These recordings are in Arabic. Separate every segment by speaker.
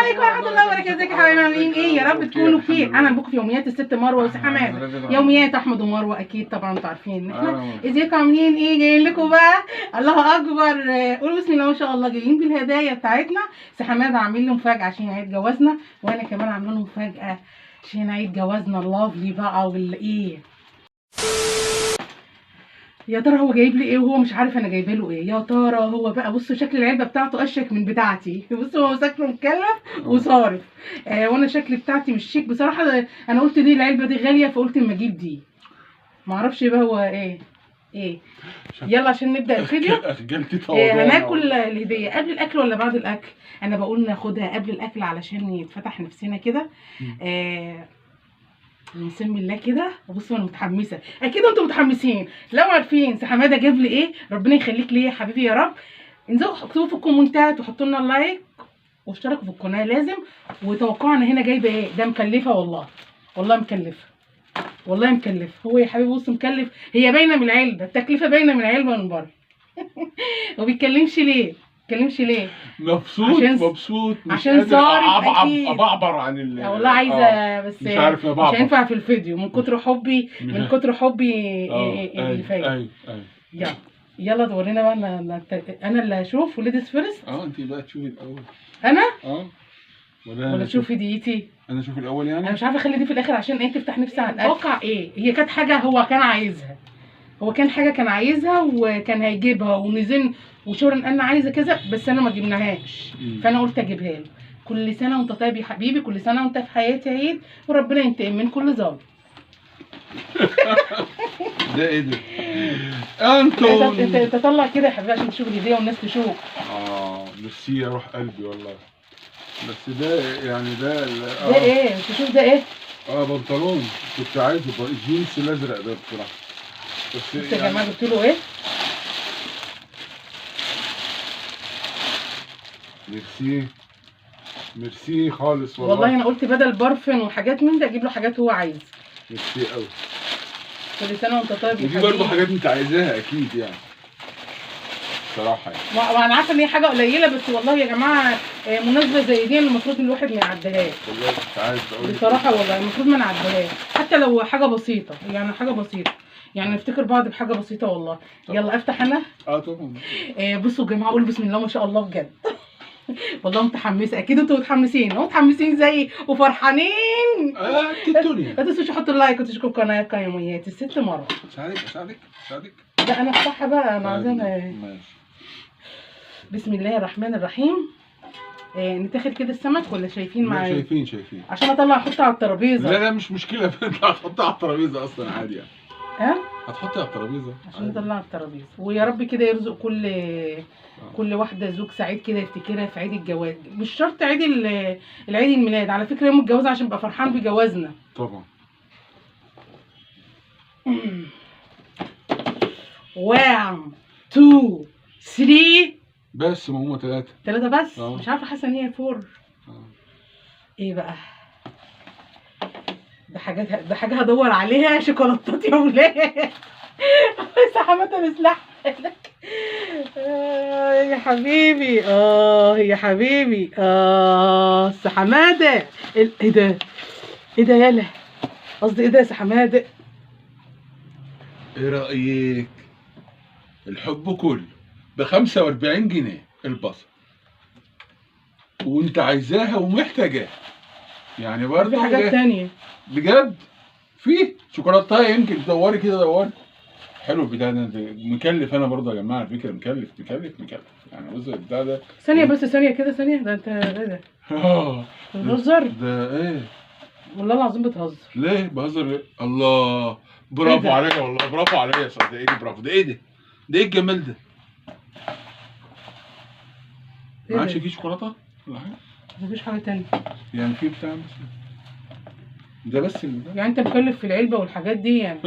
Speaker 1: عليكم ورحمه الله وبركاته. ازيكم يا حبايبي، عاملين ايه؟ يا رب تكونوا بخير. انا بكم في يوميات الست مروه وسي حماده، يوميات احمد ومروه اكيد طبعا انتوا عارفين احنا. ازيكم عاملين ايه؟ جايين لكم بقى الله اكبر، قولوا بسم الله ما شاء الله. جايين بالهدايا بتاعتنا. سي حماده عامل له مفاجاه عشان عيد جوازنا، وانا كمان عامله له مفاجاه عشان عيد جوازنا اللافلي بقى والايه. يا ترى هو جايب لي ايه وهو مش عارف انا جايبه له ايه؟ يا ترى هو بقى بصوا شكل العلبه بتاعته اشيك من بتاعتي. بصوا هو شكله مكلف وصارف، وانا شكل بتاعتي مش شيك بصراحه. انا قلت دي العلبه دي غاليه فقلت اما اجيب دي، ما اعرفش بقى هو ايه. يلا عشان نبدا الفيديو. هناكل الهديه قبل الاكل ولا بعد الاكل؟ انا بقول ناخدها قبل الاكل علشان يتفتح نفسنا كده. بسم الله كده. بصوا انا متحمسه، اكيد انتوا متحمسين. لو عارفين سي حماده جاب لي ايه، ربنا يخليك ليا يا حبيبي يا رب. انزلوا اكتبوا في الكومنتات وحطوا لنا اللايك واشتركوا في القناه لازم. وتوقعوا انا هنا جايبه ايه. ده مكلفه والله مكلفه، والله مكلف. هو يا حبيبي بص مكلف، هي باينه من العلبه، التكلفه باينه من العلبه من بره. ما بيتكلمش ليه؟
Speaker 2: مبسوط مش
Speaker 1: عشان صارف اكيد
Speaker 2: ابعبر عن
Speaker 1: والله عايزه بس
Speaker 2: مش عارف
Speaker 1: مش هينفع في الفيديو من كتر حبي اللي فات.
Speaker 2: ايوه
Speaker 1: يلا دورينا بقى. انا اللي هشوف وليديز فيرست.
Speaker 2: انت بقى تشوفي الاول.
Speaker 1: انا
Speaker 2: ولا
Speaker 1: تشوفي ديتي؟
Speaker 2: انا اشوف الاول يعني.
Speaker 1: انا مش عارفه اخلي دي في الاخر عشان ايه تفتح نفسي على الاكل. اتوقع ايه هي كانت حاجه هو كان عايزها، كان عايزها وكان هيجيبها ونزل وشورا انا عايزه كذا بس انا ما جبناهاش. فانا قلت اجيبها له. كل سنه وانت طيب يا حبيبي، كل سنه وانت في حياتي عيد وربنا ينتقم من كل ظالم.
Speaker 2: ده ايه ده؟ انتوا
Speaker 1: انت تطلع كده يا حبيبي عشان تشوف الهديه والناس تشوف.
Speaker 2: ميرسي يا روح قلبي والله. بس ده يعني ده
Speaker 1: ايه تشوف ده ايه؟
Speaker 2: بنطلون كنت عايزه الجينز الازرق ده بصراحه.
Speaker 1: بس يا جماعه جبت له ايه؟
Speaker 2: ميرسي خالص
Speaker 1: والله انا قلت بدل برفن وحاجات من ده اجيب له حاجات هو عايز.
Speaker 2: ميرسي قوي.
Speaker 1: كل سنه وانت طيب يا حبيبي.
Speaker 2: ودي برضه حاجات انت عايزاها اكيد يعني بصراحه يعني.
Speaker 1: وانا عارفه ان هي حاجه قليله بس والله يا جماعه مناسبه زي دي المفروض الواحد ما يعديهاش.
Speaker 2: والله كنت عايز اقول
Speaker 1: بصراحه والله المفروض ما نعديهاش حتى لو حاجه بسيطه، يعني حاجه بسيطه، يعني نفتكر بعض بحاجه بسيطه والله. يلا افتح انا.
Speaker 2: طبعا.
Speaker 1: بصوا يا جماعه قولوا بسم الله ما شاء الله بجد. والله متحمسه، اكيد انتوا متحمسين زيي وفرحانين.
Speaker 2: الدنيا.
Speaker 1: ما تنسوش تحطوا اللايك وتشتركوا القناه يوميات الست مروه.
Speaker 2: اساعدك.
Speaker 1: لا انا افتحها بقى انا عايزاها.
Speaker 2: ماشي.
Speaker 1: بسم الله الرحمن الرحيم. نتاخد كده السمك ولا شايفين معايا؟
Speaker 2: شايفين
Speaker 1: عشان اطلع احطها على الترابيزه.
Speaker 2: لا مش مشكله. انت هتحطها على الترابيزه اصلا عادي يعني. هتحطي على الترابيزه
Speaker 1: عشان نطلع على الترابيزه. ويا رب كده يرزق كل واحده زوج سعيد كده يفتكرها في عيد الجواز. مش شرط عيد العيد الميلاد على فكره، يوم الجواز عشان ابقى فرحان بجوازنا
Speaker 2: طبعا.
Speaker 1: 1 2 3
Speaker 2: بس ما هم 3
Speaker 1: بس. مش عارفه حاسه ان هي 4. ايه بقى ده حاجه هدور عليها. شوكولاتات يا ولاد. بس حماتها نسلح يا حبيبي. يا حبيبي سي حماده. ايه ده يالا، قصدي ايه ده يا سي حماده؟
Speaker 2: ايه رايك؟ الحب كله ب45 جنيه البصل، وانت عايزاها ومحتاجاها يعني. برضه
Speaker 1: في حاجات تانية
Speaker 2: بجد. في شوكولاتايه يمكن تدوري كده دوري. حلو البتاع ده. مكلف انا برضه يا جماعه على فكره. مكلف يعني. بص البتاع ده
Speaker 1: ثانيه بس، ثانيه كده ثانيه. ده انت ايه ده؟ بتهزر؟
Speaker 2: ده ايه؟
Speaker 1: والله العظيم بتهزر.
Speaker 2: ليه بهزر ليه؟ الله برافو عليا والله، برافو عليا يا صديقي. برافو. ده ايه ده؟ ده ايه الجمال ده؟ ما عادش فيه شوكولاته ولا حاجه؟
Speaker 1: مفيش حاجه تانية
Speaker 2: يعني. في بتاع بس ده بس
Speaker 1: يعني انت مكلف في العلبه والحاجات دي يعني.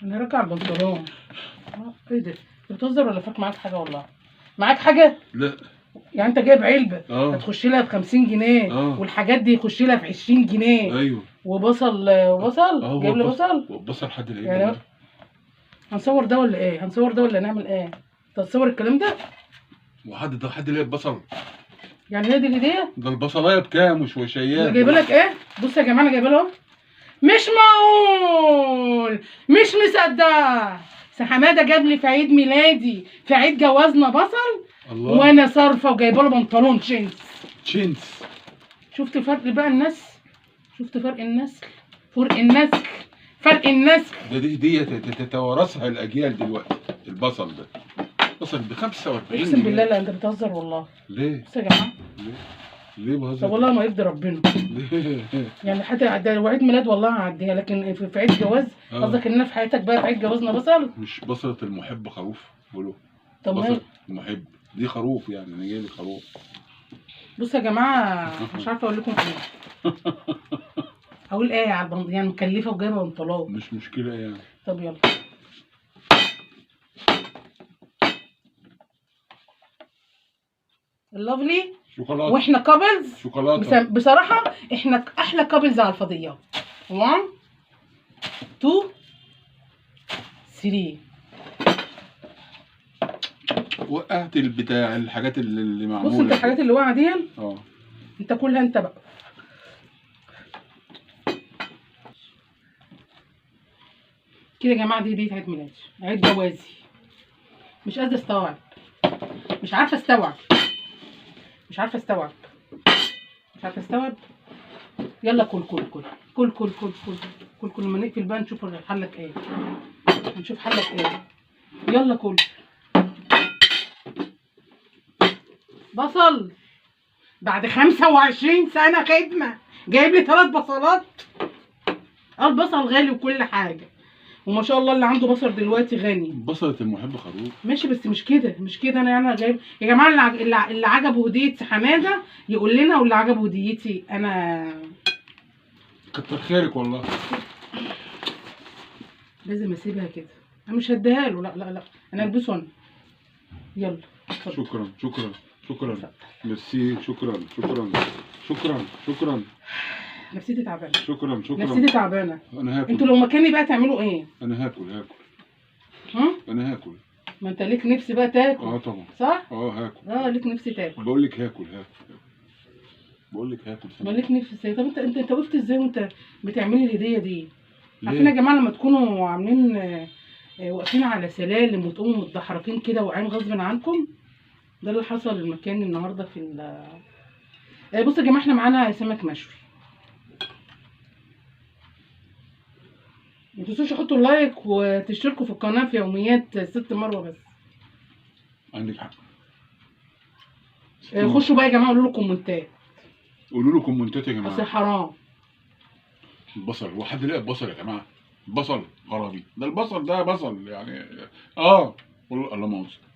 Speaker 1: انا راكع البنطلون. ايه ده؟ بتهزر ولا فاك معاك حاجه؟ والله معاك حاجه؟
Speaker 2: لا
Speaker 1: يعني انت جايب علبه هتخش لها ب50 جنيه والحاجات دي يخش لها ب20 جنيه.
Speaker 2: ايوه.
Speaker 1: وبصل جايب لي بصل
Speaker 2: حد العلبه
Speaker 1: يعني. هنصور ده ولا ايه؟ هنصور ده ولا نعمل ايه؟ انت هتصور الكلام ده؟
Speaker 2: حد لقى البصل؟
Speaker 1: يعني هي دي الهديه؟
Speaker 2: ده البصلايه بكام
Speaker 1: انا
Speaker 2: وشويشيات
Speaker 1: جايبه لك ايه؟ بص يا جماعه انا جايبه له مش معقول، مش مصدقه. حماده جاب لي في عيد ميلادي، في عيد جوازنا بصل،
Speaker 2: الله.
Speaker 1: وانا صارفه وجايبه له بنطلون جينز.
Speaker 2: تشينس.
Speaker 1: شفت فرق بقى النسل؟ شفت فرق النسل؟ فرق النسل، فرق النسل.
Speaker 2: ده دي هديه تتوارثها الاجيال دلوقتي. البصل ده بصل ب 45
Speaker 1: اقسم بالله
Speaker 2: جنيه.
Speaker 1: لا انت بتهزر والله.
Speaker 2: ليه؟
Speaker 1: بص يا جماعه،
Speaker 2: ليه؟ ليه بهزر؟
Speaker 1: طب والله ما يرضي ربنا.
Speaker 2: ليه؟
Speaker 1: يعني حتى ده عيد ميلاد والله هعديها، لكن في عيد جواز قصدك ان انا في حياتك بقى في عيد جوازنا بصل؟
Speaker 2: مش بصلة المحب خروف بيقولوا.
Speaker 1: طب ما
Speaker 2: بصلة المحب دي خروف، يعني انا جاي لي خروف.
Speaker 1: بصوا يا جماعه مش عارفه اقول لكم ايه. اقول ايه على يعني مكلفه وجايبه بنطلون.
Speaker 2: مش مشكلة يعني.
Speaker 1: طب يلا. اللافلي
Speaker 2: شوكولاتة.
Speaker 1: واحنا كابلز.
Speaker 2: شوكولاتة.
Speaker 1: بصراحه احنا احلى كابلز على الفضيات. 1 2 3.
Speaker 2: وقعت البتاع الحاجات اللي معمولة.
Speaker 1: بص انت الحاجات اللي واقعه دي
Speaker 2: اه
Speaker 1: انت كلها انت بقى. كده يا جماعه دي عيد ميلادي، عيد جوازي. مش قادره استوعب، مش عارفه استوعب، مش عارفه استوعب، مش عارفه استوعب. يلا كل كل كل كل كل كل كل كل كل ما نقفل بقى نشوف حلك ايه، نشوف حلك ايه. يلا كل بصل بعد 25 سنه خدمه جايب لي 3 بصلات. البصل غالي وكل حاجه، وما شاء الله اللي عنده بصل دلوقتي غني.
Speaker 2: بصلة المحب خروف.
Speaker 1: ماشي بس مش كده، مش كده. انا جايب يا جماعه اللي عجبه هديه حماده يقول لنا، واللي عجبه هديتي انا
Speaker 2: كتر خيرك والله.
Speaker 1: لازم اسيبها كده. انا مش هديها له، لا لا لا، انا البسه انا. يلا اتفضل.
Speaker 2: شكرا شكرا شكرا. ميرسي. شكرا شكرا شكرا شكرا.
Speaker 1: نفسيتي تعبانه،
Speaker 2: شكرا شكرا.
Speaker 1: نفسيتي تعبانه.
Speaker 2: انا هاكل.
Speaker 1: انتوا لو مكاني بقى تعملوا ايه؟
Speaker 2: انا هاكل.
Speaker 1: ها؟
Speaker 2: انا هاكل.
Speaker 1: ما انت ليك نفس بقى تاكل.
Speaker 2: طبعا.
Speaker 1: صح؟
Speaker 2: هاكل.
Speaker 1: ليك نفس تاكل.
Speaker 2: بقول لك هاكل. بقول لك هاكل.
Speaker 1: ما ليك نفس تاكل. طب انت وقفت ازاي وانت بتعملي الهديه دي؟
Speaker 2: ليه؟
Speaker 1: عارفين يا جماعه لما تكونوا عاملين واقفين على سلالم وتقوموا متدحرجين كده وقاعين غصب عنكم؟ ده اللي حصل المكان النهارده في بصوا يا جماعه احنا معانا سمك مشوي. ما تنسوش تحطوا لايك وتشتركوا في القناه في يوميات ست مروه بس.
Speaker 2: عندك حق.
Speaker 1: خشوا بقى يا جماعه قولوا له كومنتات.
Speaker 2: قولوا له كومنتات يا
Speaker 1: اصل
Speaker 2: جماعه.
Speaker 1: حرام.
Speaker 2: البصل، هو حد لقى البصل يا جماعه؟ البصل خرابي ده. البصل ده بصل يعني. والله الله مؤاخذة.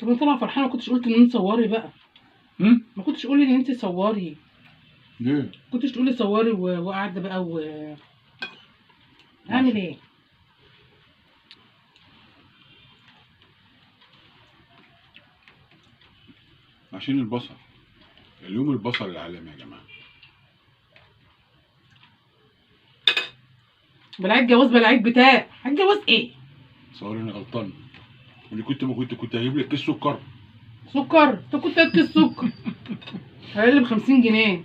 Speaker 1: طب انت طالعه فرحانه ما كنتش قلت ان انت صوري بقى؟ ما كنتش قولي ان انت صوري.
Speaker 2: ليه؟
Speaker 1: كنتش تقولي صوري وقاعده بقى اعمل ايه؟
Speaker 2: عشان البصل. اليوم البصل العالمي يا جماعه.
Speaker 1: بالعيد جواز بالعيد بتاع عيد جواز ايه؟
Speaker 2: صوري انا غلطان. اللي كنت هجيب لك كيس سكر.
Speaker 1: سكر؟ انت كنت هات كيس سكر. اقل ب50 جنيه.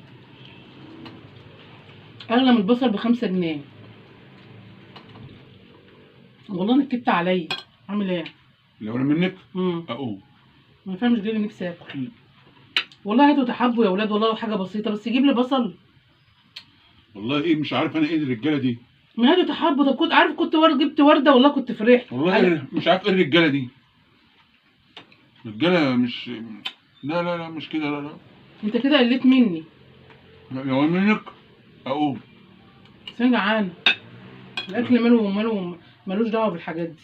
Speaker 1: اغلى من البصل ب5 جنيه. والله نكدت عليا. اعمل ايه؟
Speaker 2: لو انا منك اقوم.
Speaker 1: ما فاهمش جاي لي نفسي اكل. والله هاتوا تحبوا يا اولاد، والله لو حاجه بسيطه بس يجيب لي بصل.
Speaker 2: والله ايه مش عارف انا ايه الرجاله دي.
Speaker 1: ما هاتوا تحبوا. طب كنت عارف كنت جبت ورده والله كنت فرحت.
Speaker 2: والله مش عارف ايه الرجاله دي. رجاله مش. لا مش كده. لا.
Speaker 1: انت كده قلت مني.
Speaker 2: لو انا منك اقوم.
Speaker 1: بس انا جعانه. الاكل ملوش دعوه بالحاجات دي.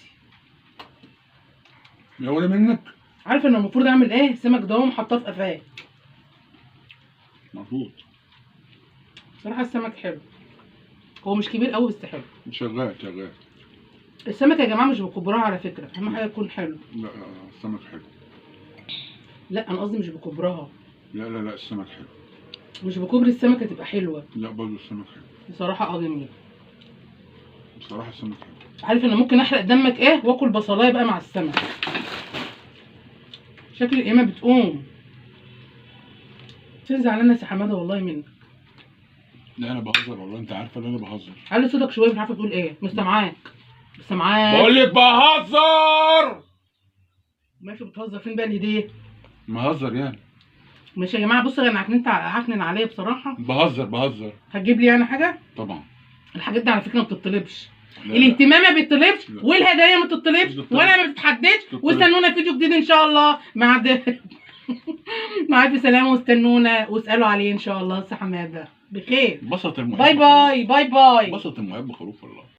Speaker 2: لو انا منك.
Speaker 1: عارف ان المفروض اعمل ايه؟ سمك دوام حطاه في قفاه.
Speaker 2: مظبوط.
Speaker 1: بصراحه السمك حلو. هو مش كبير قوي بس حلو.
Speaker 2: شغال.
Speaker 1: السمك يا جماعه مش بكبرها على فكره، اهم حاجه يكون حلو.
Speaker 2: لا السمك حلو.
Speaker 1: لا انا قصدي مش بكبرها.
Speaker 2: لا السمك حلو.
Speaker 1: مش بكبر السمكه تبقى حلوه.
Speaker 2: لا برضه السمك حلو.
Speaker 1: بصراحه جميل.
Speaker 2: بصراحه السمك حلو.
Speaker 1: عارف انا ممكن احرق دمك ايه واكل بصلايه بقى مع السمك. شكل القيمه بتقوم. زعلانه يا حماده والله منك.
Speaker 2: لا انا بهزر والله، انت عارفه ان انا بهزر.
Speaker 1: علي صوتك شويه، مش عارفه تقول ايه. مش سامعاك.
Speaker 2: بقول لك بهزر.
Speaker 1: ماشي بتهزر، فين بقى الهديه؟
Speaker 2: بهزر يعني.
Speaker 1: ماشي يا جماعه، بصوا انا عكنن عليا بصراحه.
Speaker 2: بهزر.
Speaker 1: هتجيب لي يعني حاجه؟
Speaker 2: طبعا.
Speaker 1: الحاجات دي على فكره ما بتطلبش.
Speaker 2: لا
Speaker 1: الاهتمام ما بيطلبش،
Speaker 2: لا.
Speaker 1: والهدايا ما تطلبش، وانا ما بتتحددش. واستنونا فيديو جديد ان شاء الله مع مع الف سلامه، واستنونا واسالوا عليه ان شاء الله. حماده بخير.
Speaker 2: بسط المحب.
Speaker 1: باي باي باي باي.
Speaker 2: بسط المحب خروف والله.